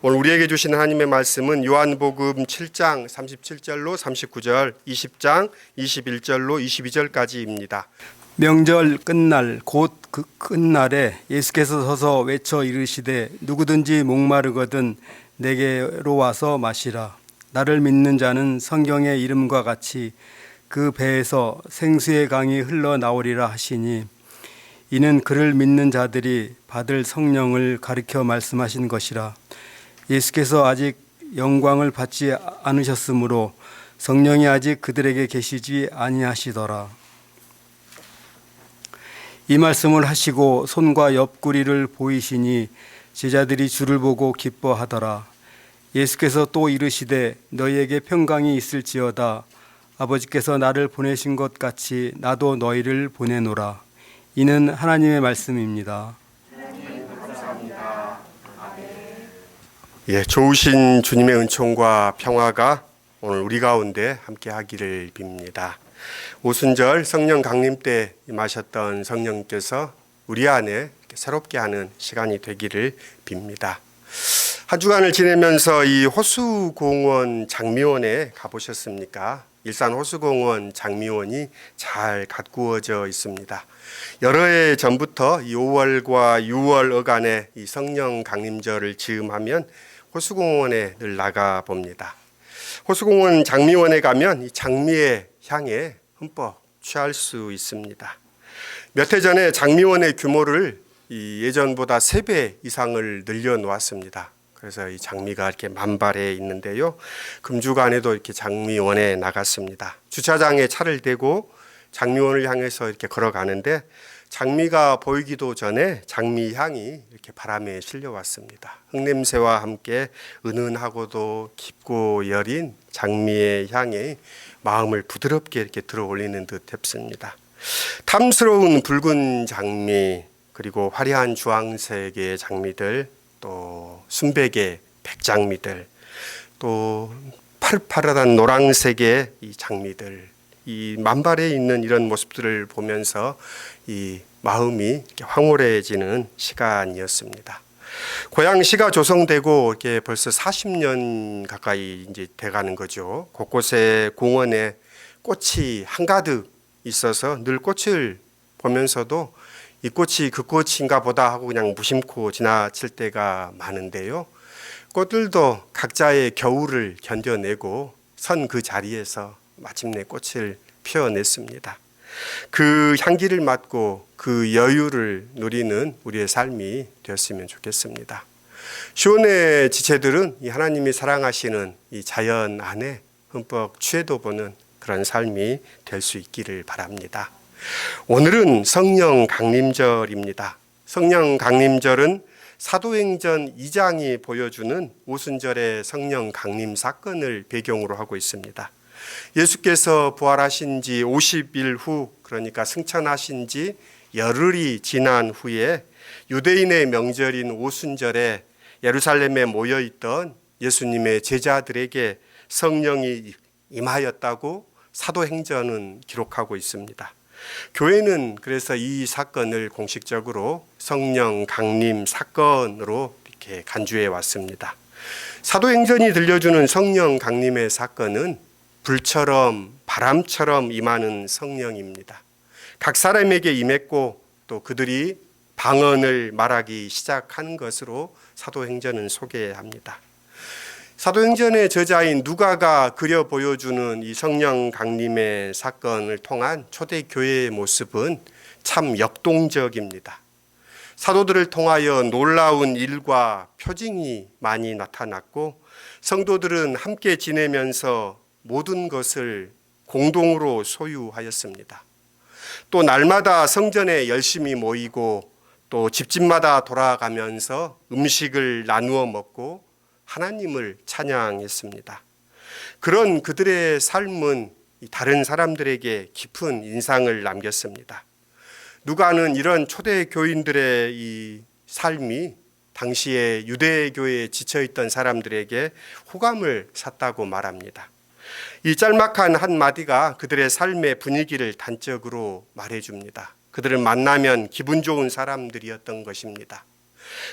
오늘 우리에게 주신 하나님의 말씀은 요한복음 7장 37절로 39절, 20장 21절로 22절까지입니다. 명절 끝날 곧 그 끝날에 예수께서 서서 외쳐 이르시되 누구든지 목마르거든 내게로 와서 마시라. 나를 믿는 자는 성경의 이름과 같이 그 배에서 생수의 강이 흘러나오리라 하시니 이는 그를 믿는 자들이 받을 성령을 가리켜 말씀하신 것이라. 예수께서 아직 영광을 받지 않으셨으므로 성령이 아직 그들에게 계시지 아니하시더라. 이 말씀을 하시고 손과 옆구리를 보이시니 제자들이 주를 보고 기뻐하더라. 예수께서 또 이르시되 너희에게 평강이 있을지어다. 아버지께서 나를 보내신 것 같이 나도 너희를 보내노라. 이는 하나님의 말씀입니다. 좋으신 주님의 은총과 평화가 오늘 우리 가운데 함께 하기를 빕니다. 오순절 성령 강림 때 임하셨던 성령께서 우리 안에 새롭게 하는 시간이 되기를 빕니다. 한 주간을 지내면서 이 호수공원 장미원에 가보셨습니까? 일산 호수공원 장미원이 잘 가꾸어져 있습니다. 여러 해 전부터 이 5월과 6월 어간에 이 성령 강림절을 즈음하면 호수공원에 늘 나가 봅니다. 호수공원 장미원에 가면 이 장미의 향에 흠뻑 취할 수 있습니다. 몇 해 전에 장미원의 규모를 예전보다 3배 이상을 늘려놓았습니다. 그래서 이 장미가 이렇게 만발해 있는데요. 금주간에도 이렇게 장미원에 나갔습니다. 주차장에 차를 대고 장미원을 향해서 이렇게 걸어가는데 장미가 보이기도 전에 장미 향이 이렇게 바람에 실려왔습니다. 흙냄새와 함께 은은하고도 깊고 여린 장미의 향이 마음을 부드럽게 이렇게 들어올리는 듯 했습니다. 탐스러운 붉은 장미, 그리고 화려한 주황색의 장미들, 또 순백의 백장미들, 또 파릇파릇한 노란색의 이 장미들, 이 만발해 있는 이런 모습들을 보면서 이 마음이 이렇게 황홀해지는 시간이었습니다. 고양시가 조성되고 이렇게 벌써 40년 가까이 이제 돼가는 거죠. 곳곳에 공원에 꽃이 한가득 있어서 늘 꽃을 보면서도 이 꽃이 그 꽃인가 보다 하고 그냥 무심코 지나칠 때가 많은데요. 꽃들도 각자의 겨울을 견뎌내고 선 그 자리에서 마침내 꽃을 피워냈습니다. 그 향기를 맡고 그 여유를 누리는 우리의 삶이 되었으면 좋겠습니다. 시온의 지체들은 이 하나님이 사랑하시는 이 자연 안에 흠뻑 취해도 보는 그런 삶이 될 수 있기를 바랍니다. 오늘은 성령 강림절입니다. 성령 강림절은 사도행전 2장이 보여주는 오순절의 성령 강림 사건을 배경으로 하고 있습니다. 예수께서 부활하신 지 50일 후, 그러니까 승천하신 지 열흘이 지난 후에 유대인의 명절인 오순절에 예루살렘에 모여있던 예수님의 제자들에게 성령이 임하였다고 사도행전은 기록하고 있습니다. 교회는 그래서 이 사건을 공식적으로 성령 강림 사건으로 이렇게 간주해 왔습니다. 사도행전이 들려주는 성령 강림의 사건은 불처럼 바람처럼 임하는 성령입니다. 각 사람에게 임했고 또 그들이 방언을 말하기 시작한 것으로 사도행전은 소개합니다. 사도행전의 저자인 누가가 그려 보여주는 이 성령 강림의 사건을 통한 초대교회의 모습은 참 역동적입니다. 사도들을 통하여 놀라운 일과 표징이 많이 나타났고 성도들은 함께 지내면서 모든 것을 공동으로 소유하였습니다. 또 날마다 성전에 열심히 모이고 또 집집마다 돌아가면서 음식을 나누어 먹고 하나님을 찬양했습니다. 그런 그들의 삶은 다른 사람들에게 깊은 인상을 남겼습니다. 누가는 이런 초대 교인들의 이 삶이 당시에 유대교회에 지쳐있던 사람들에게 호감을 샀다고 말합니다. 이 짤막한 한마디가 그들의 삶의 분위기를 단적으로 말해줍니다. 그들을 만나면 기분 좋은 사람들이었던 것입니다.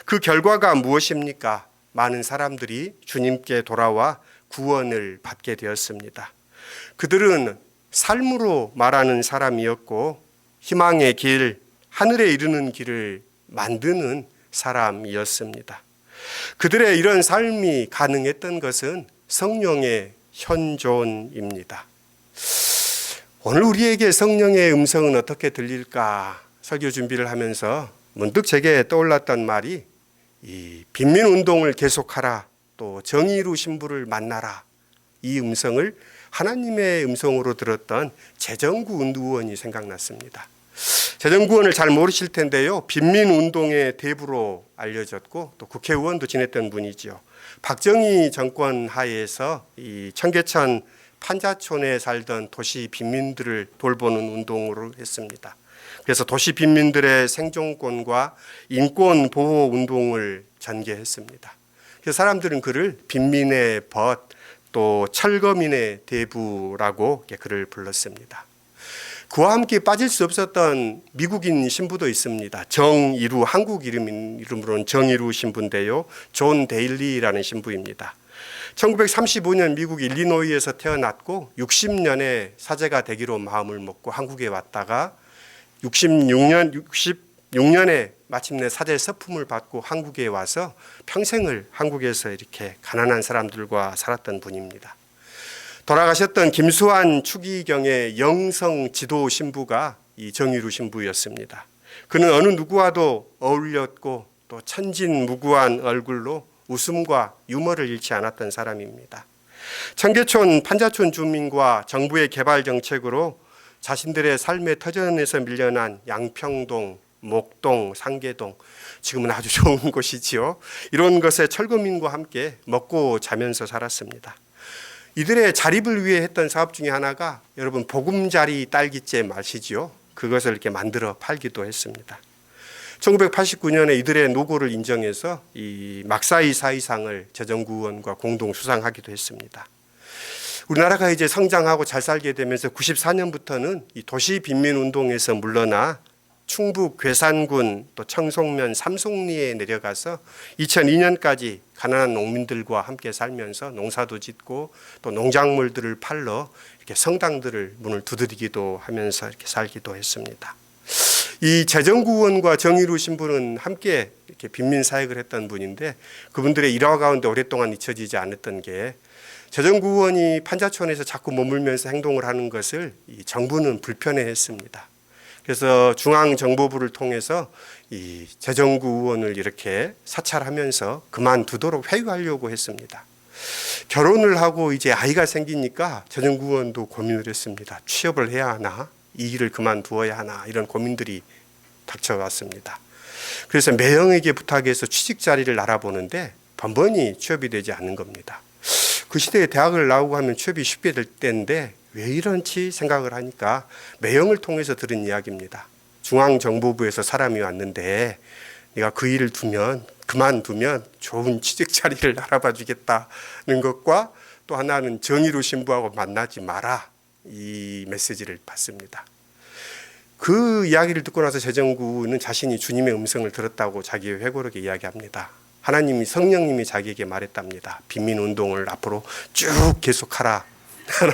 그 결과가 무엇입니까? 많은 사람들이 주님께 돌아와 구원을 받게 되었습니다. 그들은 삶으로 말하는 사람이었고 희망의 길, 하늘에 이르는 길을 만드는 사람이었습니다. 그들의 이런 삶이 가능했던 것은 성령의 현존입니다. 오늘 우리에게 성령의 음성은 어떻게 들릴까 설교 준비를 하면서 문득 제게 떠올랐던 말이 이 빈민운동을 계속하라, 또 정의로 신부를 만나라, 이 음성을 하나님의 음성으로 들었던 재정구 의원이 생각났습니다. 재정구 의원을 잘 모르실 텐데요, 빈민운동의 대부로 알려졌고 또 국회의원도 지냈던 분이죠. 박정희 정권 하에서 이 청계천 판자촌에 살던 도시 빈민들을 돌보는 운동으로 했습니다. 그래서 도시 빈민들의 생존권과 인권 보호 운동을 전개했습니다. 그래서 사람들은 그를 빈민의 벗, 또 철거민의 대부라고 그를 불렀습니다. 그와 함께 빠질 수 없었던 미국인 신부도 있습니다. 정이루, 한국 이름으로는 정이루 신부인데요, 존 데일리라는 신부입니다. 1935년 미국 일리노이에서 태어났고 60년에 사제가 되기로 마음을 먹고 한국에 왔다가 66년에 마침내 사제 서품을 받고 한국에 와서 평생을 한국에서 이렇게 가난한 사람들과 살았던 분입니다. 돌아가셨던 김수환 추기경의 영성 지도 신부가 이 정의루 신부였습니다. 그는 어느 누구와도 어울렸고 또 천진무구한 얼굴로 웃음과 유머를 잃지 않았던 사람입니다. 청계천 판자촌 주민과 정부의 개발 정책으로 자신들의 삶의 터전에서 밀려난 양평동, 목동, 상계동, 지금은 아주 좋은 곳이지요. 이런 것에 철거민과 함께 먹고 자면서 살았습니다. 이들의 자립을 위해 했던 사업 중에 하나가 여러분 보금자리 딸기잼 아시지요? 그것을 이렇게 만들어 팔기도 했습니다. 1989년에 이들의 노고를 인정해서 이 막사이 사의상을 재정구 의원과 공동 수상하기도 했습니다. 우리나라가 이제 성장하고 잘 살게 되면서 94년부터는 이 도시 빈민 운동에서 물러나 충북 괴산군 또 청송면 삼송리에 내려가서 2002년까지 가난한 농민들과 함께 살면서 농사도 짓고 또 농작물들을 팔러 이렇게 성당들을 문을 두드리기도 하면서 이렇게 살기도 했습니다. 이 재정구 의원과 정의루 신부는 함께 이렇게 빈민 사역을 했던 분인데 그분들의 일화 가운데 오랫동안 잊혀지지 않았던 게 재정구 의원이 판자촌에서 자꾸 머물면서 행동을 하는 것을 이 정부는 불편해했습니다. 그래서 중앙정보부를 통해서 이 재정구 의원을 이렇게 사찰하면서 그만두도록 회유하려고 했습니다. 결혼을 하고 이제 아이가 생기니까 재정구 의원도 고민을 했습니다. 취업을 해야 하나? 이 일을 그만두어야 하나? 이런 고민들이 닥쳐왔습니다. 그래서 매형에게 부탁해서 취직 자리를 알아보는데 번번이 취업이 되지 않는 겁니다. 그 시대에 대학을 나오고 하면 취업이 쉽게 될 때인데 왜 이런지 생각을 하니까 매형을 통해서 들은 이야기입니다. 중앙정보부에서 사람이 왔는데 네가 그 일을 그만두면 좋은 취직 자리를 알아봐 주겠다는 것과 또 하나는 정의로 신부하고 만나지 마라, 이 메시지를 받습니다. 그 이야기를 듣고 나서 재정구는 자신이 주님의 음성을 들었다고 자기의 회고록에 이야기합니다. 하나님이 성령님이 자기에게 말했답니다. 빈민운동을 앞으로 쭉 계속하라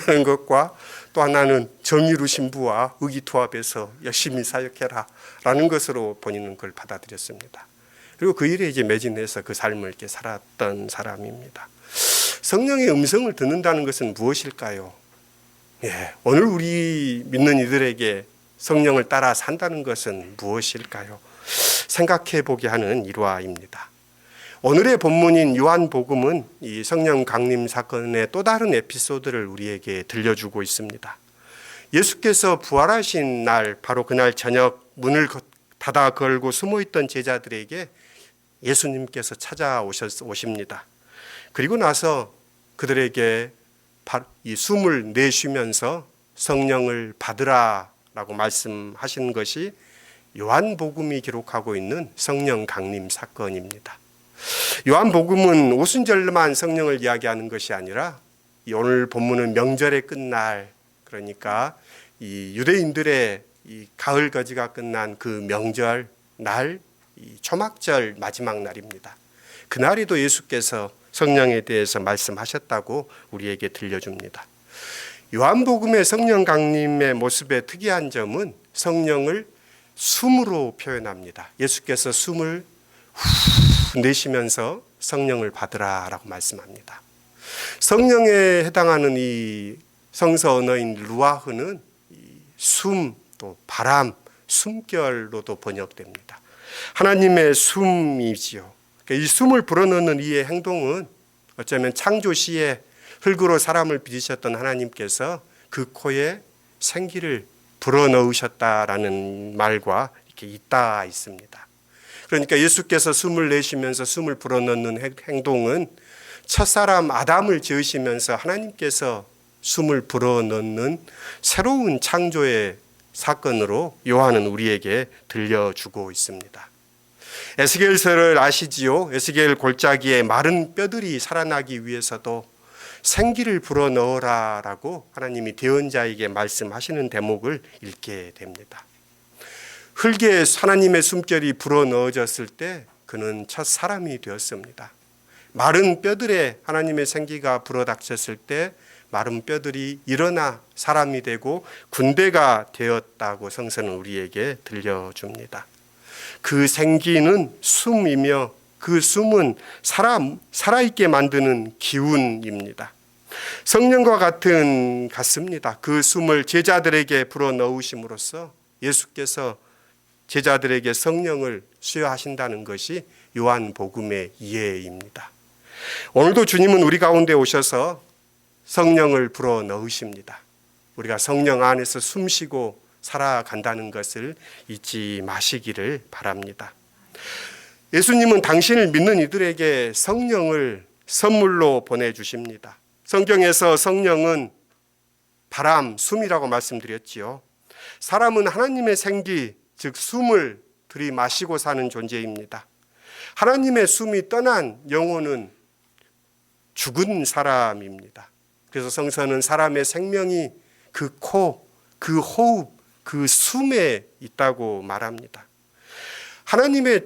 라는 것과 또 하나는 정의로 신부와 의기투합해서 열심히 사역해라 라는 것으로 본인은 그걸 받아들였습니다. 그리고 그 일에 이제 매진해서 그 삶을 이렇게 살았던 사람입니다. 성령의 음성을 듣는다는 것은 무엇일까요? 오늘 우리 믿는 이들에게 성령을 따라 산다는 것은 무엇일까요? 생각해 보게 하는 일화입니다. 오늘의 본문인 요한복음은 이 성령 강림 사건의 또 다른 에피소드를 우리에게 들려주고 있습니다. 예수께서 부활하신 날, 바로 그날 저녁 문을 닫아 걸고 숨어있던 제자들에게 예수님께서 찾아오십니다. 그리고 나서 그들에게 이 숨을 내쉬면서 성령을 받으라라고 말씀하신 것이 요한복음이 기록하고 있는 성령 강림 사건입니다. 요한복음은 오순절만 성령을 이야기하는 것이 아니라 오늘 본문은 명절의 끝날, 그러니까 이 유대인들의 이 가을 거지가 끝난 그 명절 날, 이 초막절 마지막 날입니다. 그날에도 예수께서 성령에 대해서 말씀하셨다고 우리에게 들려줍니다. 요한복음의 성령 강림의 모습의 특이한 점은 성령을 숨으로 표현합니다. 예수께서 숨을 후 내쉬면서 성령을 받으라라고 말씀합니다. 성령에 해당하는 이 성서 언어인 루아흐는 숨, 또 바람, 숨결로도 번역됩니다. 하나님의 숨이지요. 이 숨을 불어넣는 이의 행동은 어쩌면 창조 시에 흙으로 사람을 빚으셨던 하나님께서 그 코에 생기를 불어넣으셨다라는 말과 이렇게 잇닿아 있습니다. 그러니까 예수께서 숨을 내쉬면서 숨을 불어넣는 행동은 첫사람 아담을 지으시면서 하나님께서 숨을 불어넣는 새로운 창조의 사건으로 요한은 우리에게 들려주고 있습니다. 에스겔서를 아시지요? 에스겔 골짜기에 마른 뼈들이 살아나기 위해서도 생기를 불어넣어라라고 하나님이 대언자에게 말씀하시는 대목을 읽게 됩니다. 흙에 하나님의 숨결이 불어넣어졌을 때 그는 첫 사람이 되었습니다. 마른 뼈들에 하나님의 생기가 불어닥쳤을 때 마른 뼈들이 일어나 사람이 되고 군대가 되었다고 성서는 우리에게 들려줍니다. 그 생기는 숨이며 그 숨은 살아있게 만드는 기운입니다. 성령과 같습니다. 그 숨을 제자들에게 불어넣으심으로써 예수께서 제자들에게 성령을 수여하신다는 것이 요한복음의 이해입니다. 오늘도 주님은 우리 가운데 오셔서 성령을 불어넣으십니다. 우리가 성령 안에서 숨쉬고 살아간다는 것을 잊지 마시기를 바랍니다. 예수님은 당신을 믿는 이들에게 성령을 선물로 보내주십니다. 성경에서 성령은 바람, 숨이라고 말씀드렸지요. 사람은 하나님의 생기, 즉 숨을 들이마시고 사는 존재입니다. 하나님의 숨이 떠난 영혼은 죽은 사람입니다. 그래서 성서는 사람의 생명이 그 코, 그 호흡, 그 숨에 있다고 말합니다. 하나님의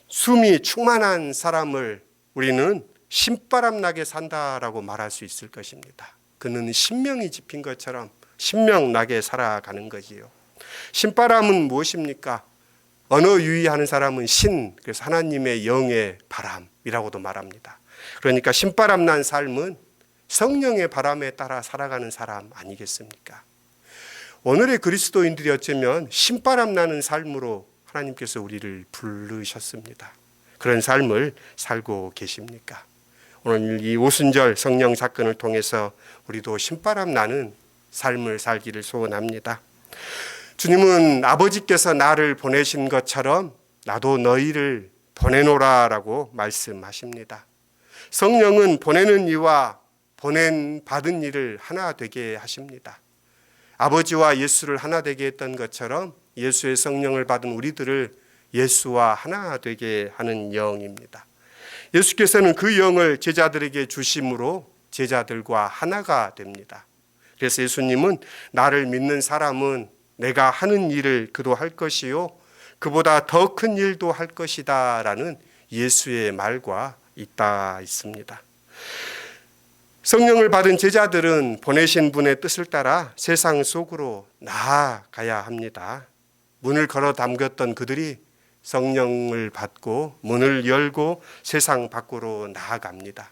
숨이 충만한 사람을 우리는 신바람 나게 산다라고 말할 수 있을 것입니다. 그는 신명이 짚인 것처럼 신명 나게 살아가는 거지요. 신바람은 무엇입니까? 언어 유희하는 사람은 신, 그래서 하나님의 영의 바람이라고도 말합니다. 그러니까 신바람 난 삶은 성령의 바람에 따라 살아가는 사람 아니겠습니까? 오늘의 그리스도인들이 어쩌면 신바람 나는 삶으로 하나님께서 우리를 부르셨습니다. 그런 삶을 살고 계십니까? 오늘 이 오순절 성령 사건을 통해서 우리도 신바람 나는 삶을 살기를 소원합니다. 주님은 아버지께서 나를 보내신 것처럼 나도 너희를 보내노라라고 말씀하십니다. 성령은 보내는 이와 받은 이를 하나 되게 하십니다. 아버지와 예수를 하나 되게 했던 것처럼 예수의 성령을 받은 우리들을 예수와 하나 되게 하는 영입니다. 예수께서는 그 영을 제자들에게 주심으로 제자들과 하나가 됩니다. 그래서 예수님은 나를 믿는 사람은 내가 하는 일을 그도 할 것이요 그보다 더 큰 일도 할 것이다 라는 예수의 말과 잇닿아 있습니다. 성령을 받은 제자들은 보내신 분의 뜻을 따라 세상 속으로 나아가야 합니다. 문을 걸어 잠겼던 그들이 성령을 받고 문을 열고 세상 밖으로 나아갑니다.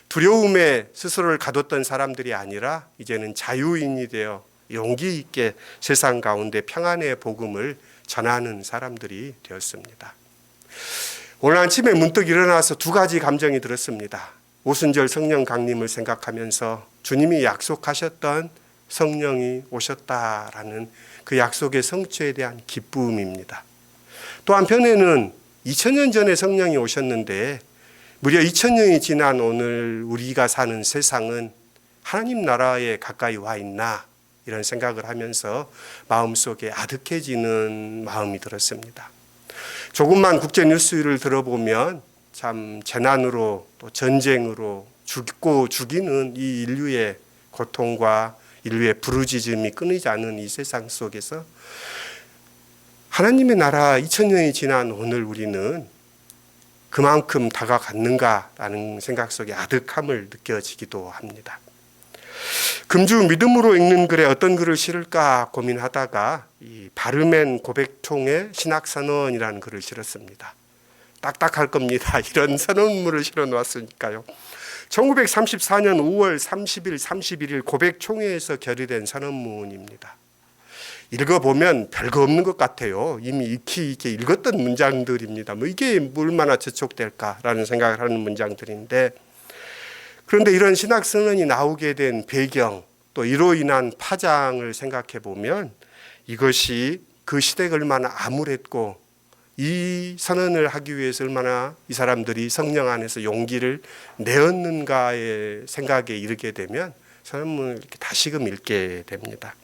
두려움에 스스로를 가뒀던 사람들이 아니라 이제는 자유인이 되어 용기 있게 세상 가운데 평안의 복음을 전하는 사람들이 되었습니다. 오늘 아침에 문득 일어나서 두 가지 감정이 들었습니다. 오순절 성령 강림을 생각하면서 주님이 약속하셨던 성령이 오셨다라는 그 약속의 성취에 대한 기쁨입니다. 또 한편에는 2000년 전에 성령이 오셨는데 무려 2000년이 지난 오늘 우리가 사는 세상은 하나님 나라에 가까이 와 있나 이런 생각을 하면서 마음속에 아득해지는 마음이 들었습니다. 조금만 국제 뉴스를 들어보면 참 재난으로 또 전쟁으로 죽고 죽이는 이 인류의 고통과 인류의 부르짖음이 끊이지 않는 이 세상 속에서 하나님의 나라 2000년이 지난 오늘 우리는 그만큼 다가갔는가라는 생각 속에 아득함을 느껴지기도 합니다. 금주 믿음으로 읽는 글에 어떤 글을 실을까 고민하다가 이 바르멘 고백총의 신학선언이라는 글을 실었습니다. 딱딱할 겁니다. 이런 선언문을 실어 놓았으니까요. 1934년 5월 30일, 31일 고백총회에서 결의된 선언문입니다. 읽어보면 별거 없는 것 같아요. 이미 익히 읽었던 문장들입니다. 이게 얼마나 저촉될까라는 생각을 하는 문장들인데, 그런데 이런 신학선언이 나오게 된 배경, 또 이로 인한 파장을 생각해 보면 이것이 그 시대가 얼마나 암울했고 이 선언을 하기 위해서 얼마나 이 사람들이 성령 안에서 용기를 내었는가의 생각에 이르게 되면 선언문을 이렇게 다시금 읽게 됩니다.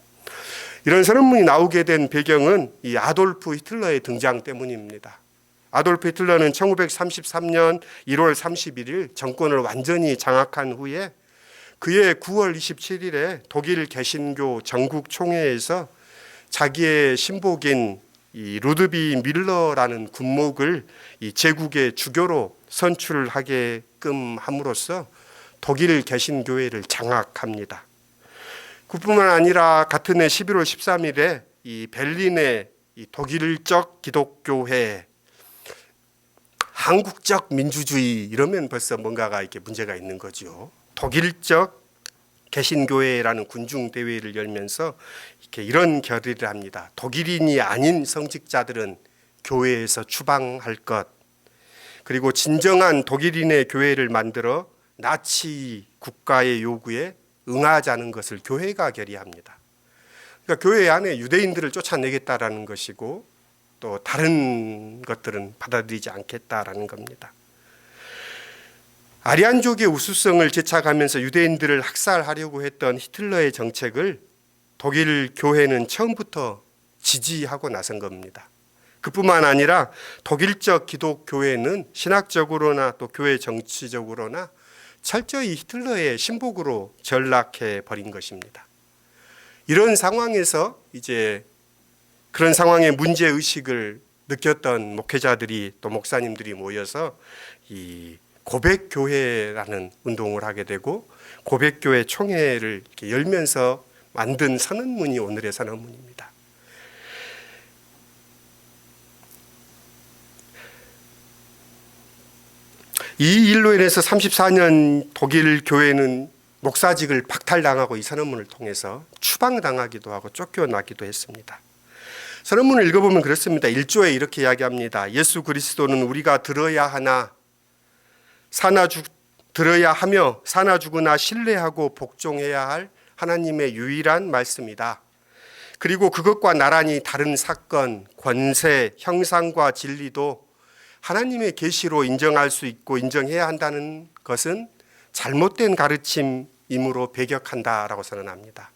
이런 선언문이 나오게 된 배경은 이 아돌프 히틀러의 등장 때문입니다. 아돌프 히틀러는 1933년 1월 31일 정권을 완전히 장악한 후에 그해 9월 27일에 독일 개신교 전국 총회에서 자기의 신복인 이 루드비 밀러라는 군목을 이 제국의 주교로 선출하게끔 함으로써 독일 개신교회를 장악합니다. 그뿐만 아니라 같은 해 11월 13일에 이 베를린의 이 독일적 기독교회, 한국적 민주주의 이러면 벌써 뭔가가 이렇게 문제가 있는 거죠. 독일적 개신교회라는 군중 대회를 열면서 이렇게 이런 결의를 합니다. 독일인이 아닌 성직자들은 교회에서 추방할 것, 그리고 진정한 독일인의 교회를 만들어 나치 국가의 요구에 응하자는 것을 교회가 결의합니다. 그러니까 교회 안에 유대인들을 쫓아내겠다라는 것이고 또 다른 것들은 받아들이지 않겠다라는 겁니다. 아리안족의 우수성을 제착하면서 유대인들을 학살하려고 했던 히틀러의 정책을 독일 교회는 처음부터 지지하고 나선 겁니다. 그뿐만 아니라 독일적 기독교회는 신학적으로나 또 교회 정치적으로나 철저히 히틀러의 신복으로 전락해 버린 것입니다. 이런 상황에서 이제 그런 상황의 문제 의식을 느꼈던 목회자들이 또 목사님들이 모여서 이 고백교회라는 운동을 하게 되고 고백교회 총회를 이렇게 열면서 만든 선언문이 오늘의 선언문입니다. 이 일로 인해서 34년 독일 교회는 목사직을 박탈당하고 이 선언문을 통해서 추방당하기도 하고 쫓겨나기도 했습니다. 선언문을 읽어보면 그렇습니다. 1조에 이렇게 이야기합니다. 예수 그리스도는 우리가 들어야 하며 사나 죽으나 신뢰하고 복종해야 할 하나님의 유일한 말씀이다. 그리고 그것과 나란히 다른 사건, 권세, 형상과 진리도 하나님의 계시로 인정할 수 있고 인정해야 한다는 것은 잘못된 가르침이므로 배격한다라고 선언합니다.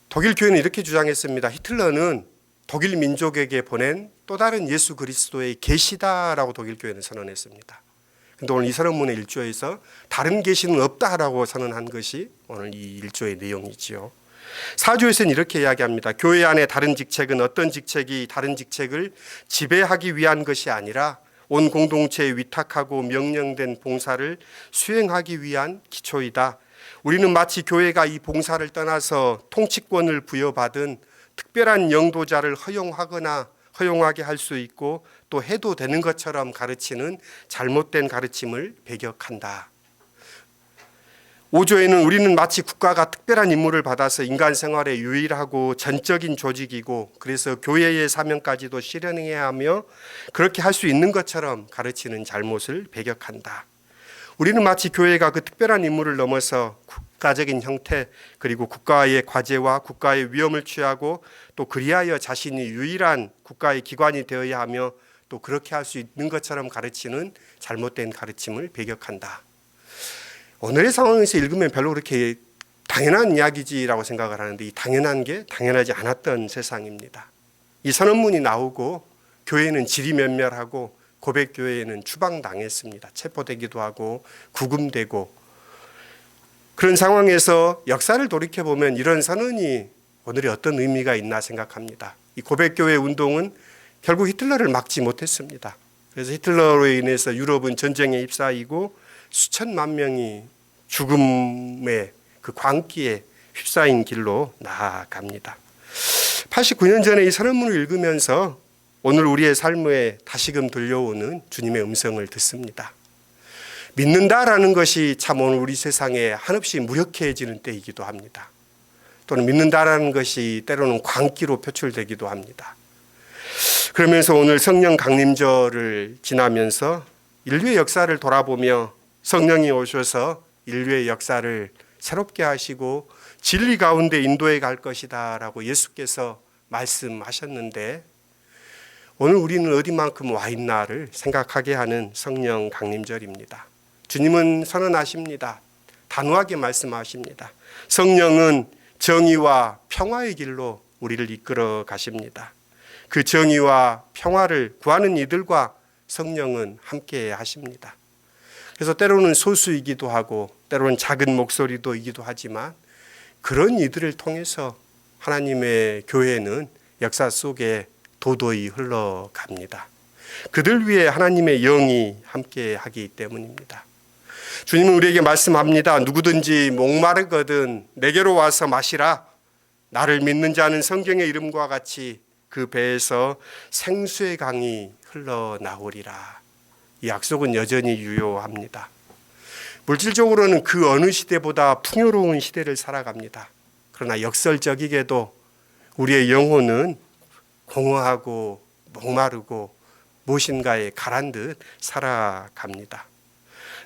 독일 교회는 이렇게 주장했습니다. 히틀러는 독일 민족에게 보낸 또 다른 예수 그리스도의 계시다라고 독일 교회는 선언했습니다. 그런데 오늘 이 선언문의 1조에서 다른 계시는 없다라고 선언한 것이 오늘 이 1조의 내용이지요. 4조에서는 이렇게 이야기합니다. 교회 안에 다른 직책은 어떤 직책이 다른 직책을 지배하기 위한 것이 아니라 온 공동체에 위탁하고 명령된 봉사를 수행하기 위한 기초이다. 우리는 마치 교회가 이 봉사를 떠나서 통치권을 부여받은 특별한 영도자를 허용하게 할 수 있고 또 해도 되는 것처럼 가르치는 잘못된 가르침을 배격한다. 5조에는 우리는 마치 국가가 특별한 임무를 받아서 인간 생활에 유일하고 전적인 조직이고 그래서 교회의 사명까지도 실현해야 하며 그렇게 할 수 있는 것처럼 가르치는 잘못을 배격한다. 우리는 마치 교회가 그 특별한 임무를 넘어서 국가적인 형태 그리고 국가의 과제와 국가의 위험을 취하고 또 그리하여 자신이 유일한 국가의 기관이 되어야 하며 또 그렇게 할 수 있는 것처럼 가르치는 잘못된 가르침을 배격한다. 오늘의 상황에서 읽으면 별로 그렇게 당연한 이야기지라고 생각을 하는데 이 당연한 게 당연하지 않았던 세상입니다. 이 선언문이 나오고 교회는 지리멸멸하고 고백교회에는 추방당했습니다. 체포되기도 하고 구금되고 그런 상황에서 역사를 돌이켜보면 이런 선언이 오늘의 어떤 의미가 있나 생각합니다. 이 고백교회 운동은 결국 히틀러를 막지 못했습니다. 그래서 히틀러로 인해서 유럽은 전쟁에 휩싸이고 수천만 명이 죽음의 그 광기에 휩싸인 길로 나아갑니다. 89년 전에 이 선언문을 읽으면서 오늘 우리의 삶에 다시금 들려오는 주님의 음성을 듣습니다. 믿는다라는 것이 참 오늘 우리 세상에 한없이 무력해지는 때이기도 합니다. 또는 믿는다라는 것이 때로는 광기로 표출되기도 합니다. 그러면서 오늘 성령 강림절을 지나면서 인류의 역사를 돌아보며 성령이 오셔서 인류의 역사를 새롭게 하시고 진리 가운데 인도해 갈 것이다 라고 예수께서 말씀하셨는데, 오늘 우리는 어디만큼 와 있나를 생각하게 하는 성령 강림절입니다. 주님은 선언하십니다. 단호하게 말씀하십니다. 성령은 정의와 평화의 길로 우리를 이끌어 가십니다. 그 정의와 평화를 구하는 이들과 성령은 함께 하십니다. 그래서 때로는 소수이기도 하고 때로는 작은 목소리도이기도 하지만 그런 이들을 통해서 하나님의 교회는 역사 속에 도도히 흘러갑니다. 그들 위해 하나님의 영이 함께 하기 때문입니다. 주님은 우리에게 말씀합니다. 누구든지 목마르거든 내게로 와서 마시라. 나를 믿는 자는 성경의 이름과 같이 그 배에서 생수의 강이 흘러나오리라. 이 약속은 여전히 유효합니다. 물질적으로는 그 어느 시대보다 풍요로운 시대를 살아갑니다. 그러나 역설적이게도 우리의 영혼은 공허하고 목마르고 무엇인가에 가란 듯 살아갑니다.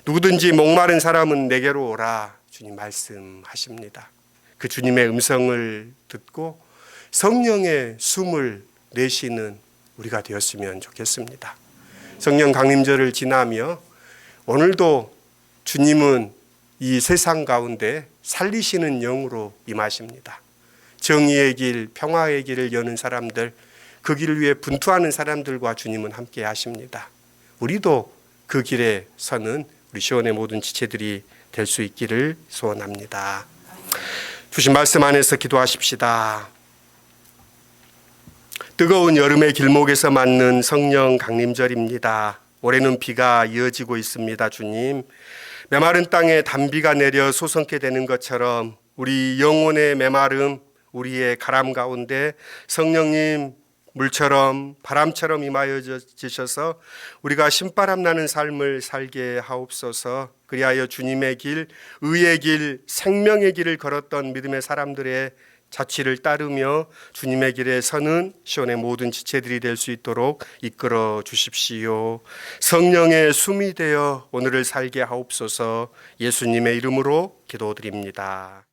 누구든지 목마른 사람은 내게로 오라. 주님 말씀하십니다. 그 주님의 음성을 듣고 성령의 숨을 내쉬는 우리가 되었으면 좋겠습니다. 성령 강림절을 지나며 오늘도 주님은 이 세상 가운데 살리시는 영으로 임하십니다. 정의의 길, 평화의 길을 여는 사람들, 그 길을 위해 분투하는 사람들과 주님은 함께 하십니다. 우리도 그 길에 서는 우리 시온의 모든 지체들이 될 수 있기를 소원합니다. 주신 말씀 안에서 기도하십시다. 뜨거운 여름의 길목에서 맞는 성령 강림절입니다. 올해는 비가 이어지고 있습니다. 주님, 메마른 땅에 단비가 내려 소성케 되는 것처럼 우리 영혼의 메마름, 우리의 가람 가운데 성령님 물처럼 바람처럼 임하여 주셔서 우리가 신바람 나는 삶을 살게 하옵소서. 그리하여 주님의 길, 의의 길, 생명의 길을 걸었던 믿음의 사람들의 자취를 따르며 주님의 길에 서는 시온의 모든 지체들이 될 수 있도록 이끌어 주십시오. 성령의 숨이 되어 오늘을 살게 하옵소서. 예수님의 이름으로 기도드립니다.